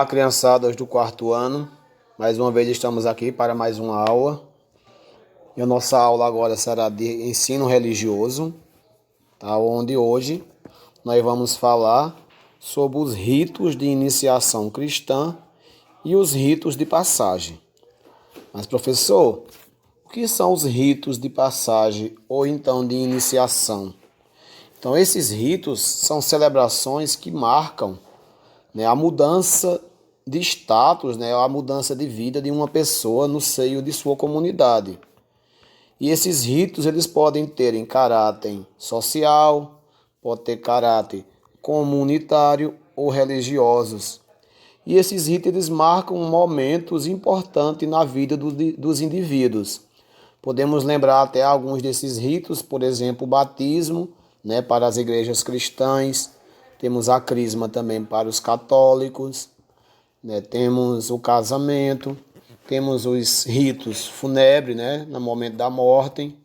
Olá, criançadas do quarto ano. Mais uma vez estamos aqui para mais uma aula. E a nossa aula agora será de ensino religioso, tá? Onde hoje nós vamos falar sobre os ritos de iniciação cristã e os ritos de passagem. Mas, professor, o que são os ritos de passagem ou então de iniciação? Então, esses ritos são celebrações que marcam, né, a mudança de status, né, a mudança de vida de uma pessoa no seio de sua comunidade. E esses ritos eles podem ter em caráter social, pode ter caráter comunitário ou religiosos. E esses ritos eles marcam momentos importantes na vida dos indivíduos. Podemos lembrar até alguns desses ritos, por exemplo, o batismo, né, para as igrejas cristãs, temos a crisma também para os católicos, né, temos o casamento, temos os ritos fúnebres, né, no momento da morte.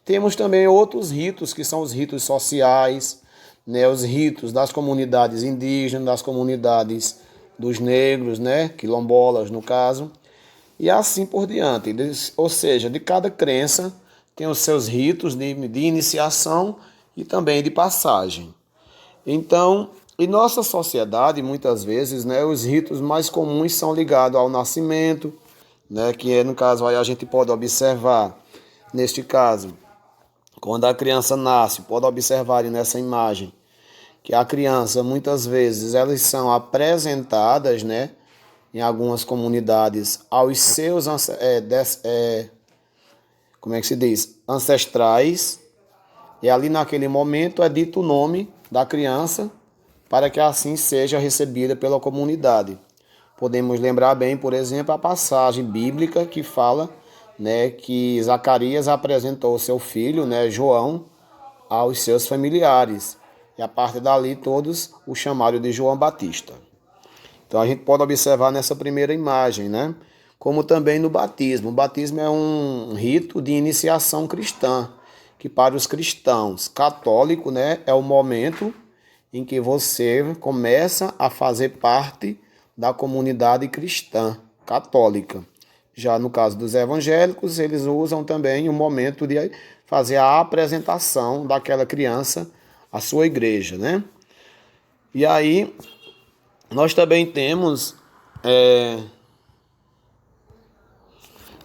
Temos também outros ritos que são os ritos sociais, né, os ritos das comunidades indígenas, das comunidades dos negros, né, quilombolas no caso, e assim por diante. Ou seja, de cada crença tem os seus ritos de iniciação e também de passagem. Então, em nossa sociedade, muitas vezes, né, os ritos mais comuns são ligados ao nascimento, né, que é, no caso aí a gente pode observar, neste caso, quando a criança nasce, pode observar aí nessa imagem, que a criança, muitas vezes, elas são apresentadas, né, em algumas comunidades, aos seus, como é que se diz, ancestrais, e ali naquele momento é dito o nome da criança para que assim seja recebida pela comunidade. Podemos lembrar bem, por exemplo, a passagem bíblica que fala, né, que Zacarias apresentou seu filho, né, João, aos seus familiares. E a partir dali todos o chamaram de João Batista. Então a gente pode observar nessa primeira imagem, né? Como também no batismo. O batismo é um rito de iniciação cristã, que para os cristãos católicos, né, é o momento em que você começa a fazer parte da comunidade cristã católica. Já no caso dos evangélicos, eles usam também o momento de fazer a apresentação daquela criança à sua igreja, né? E aí nós também temos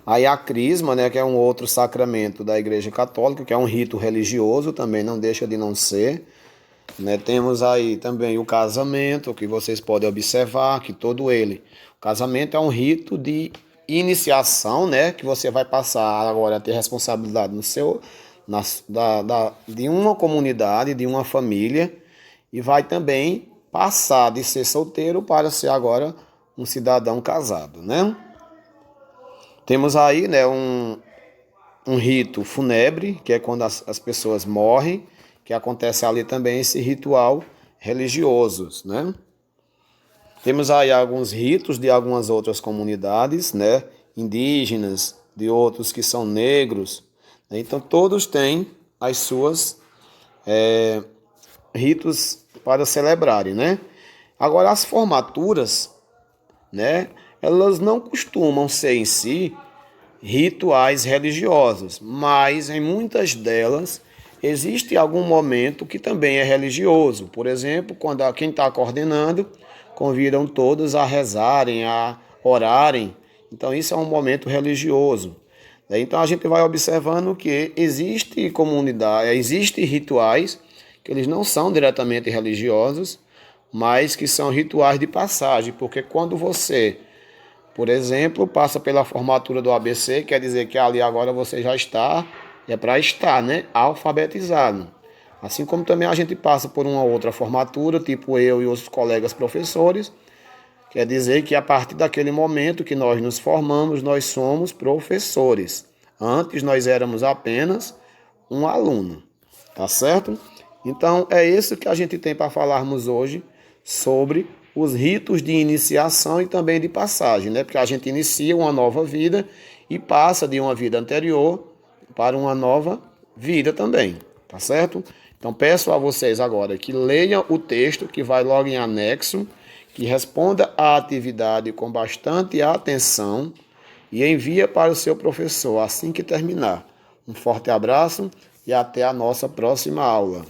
aí a crisma, né, que é um outro sacramento da Igreja Católica, que é um rito religioso, também não deixa de não ser, né? Temos aí também o casamento, que vocês podem observar, que todo ele. O casamento é um rito de iniciação, né, que você vai passar agora a ter responsabilidade no seu, de uma comunidade, de uma família, e vai também passar de ser solteiro para ser agora um cidadão casado, né? Temos aí, né, um rito fúnebre, que é quando as pessoas morrem, que acontece ali também esse ritual religioso, né? Temos aí alguns ritos de algumas outras comunidades, né, indígenas, de outros que são negros, né? Então todos têm as suas ritos para celebrarem, né? Agora as formaturas, né, elas não costumam ser em si rituais religiosos, mas em muitas delas existe algum momento que também é religioso. Por exemplo, quando quem está coordenando convidam todos a rezarem, a orarem. Então isso é um momento religioso. Então a gente vai observando que existe comunidade, existe rituais que eles não são diretamente religiosos, mas que são rituais de passagem, porque quando você, por exemplo, passa pela formatura do ABC, quer dizer que ali agora você já está, é para estar, né, alfabetizado. Assim como também a gente passa por uma outra formatura, tipo eu e os colegas professores, quer dizer que a partir daquele momento que nós nos formamos, nós somos professores. Antes nós éramos apenas um aluno, tá certo? Então é isso que a gente tem para falarmos hoje sobre os ritos de iniciação e também de passagem, né? Porque a gente inicia uma nova vida e passa de uma vida anterior para uma nova vida também, tá certo? Então peço a vocês agora que leiam o texto que vai logo em anexo, que responda à atividade com bastante atenção e envia para o seu professor assim que terminar. Um forte abraço e até a nossa próxima aula.